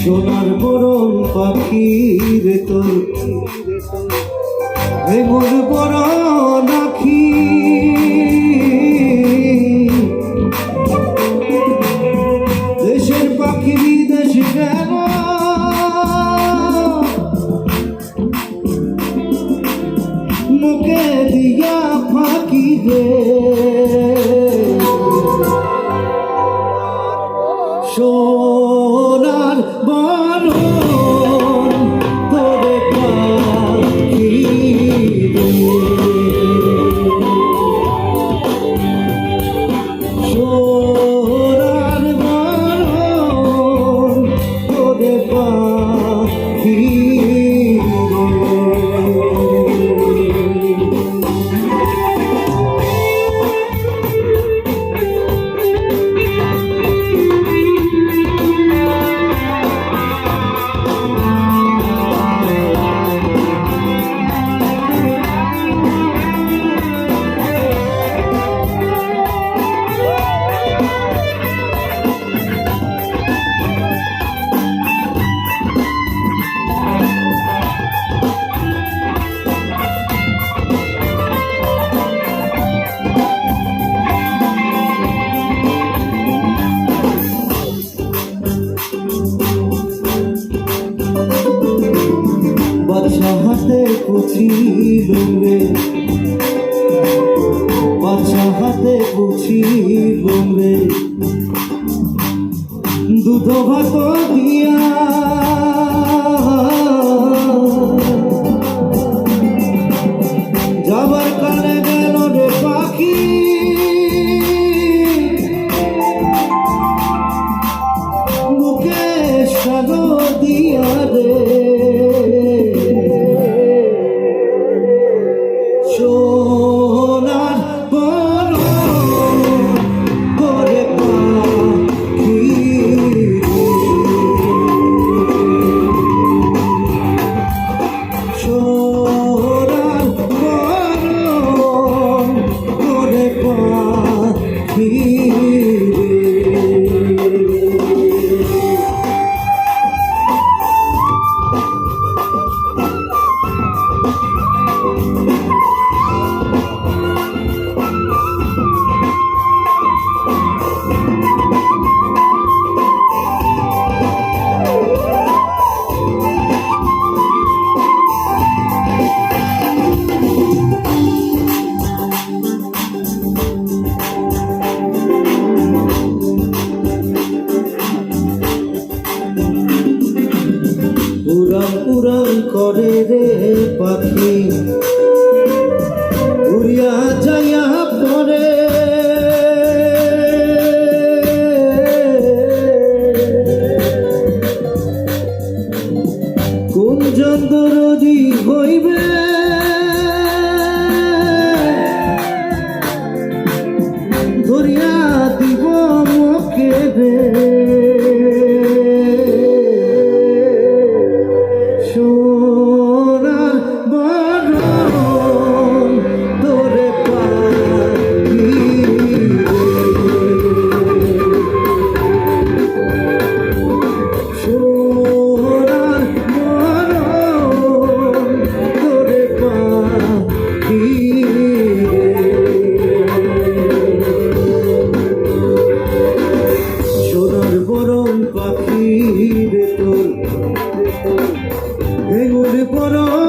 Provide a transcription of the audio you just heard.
সোনার বরণ পাখির তোর এমন বড় নাকি দেশের পাখি বিদেশে গেল মুখে দিয়া ফাঁকি দে সোনার বরণ তোরে পাখি রে সোনার বরণ তোরে পাখি বাদশা হাতে পুছিল রে বাদশা হাতে পুছিল রে দুধ ভাত দিয়া যাবার কালে গেল রে পাখি মুখে সাগো দিয়া রে সোনার বরণ তোরে পাখি সোনার বরণ তোরে পাখি উড়ান উড়ান করে রে পাখি উড়িয়া যাইয়া পরে কোন যন্ত্রদি হইবে ধরিয়া দিব মুখে রে সোনার বরণ তোরে পাখি সোনার বরণ তোরে পাখি সোনার বরণ পাখি রে তোর এগুলি বড়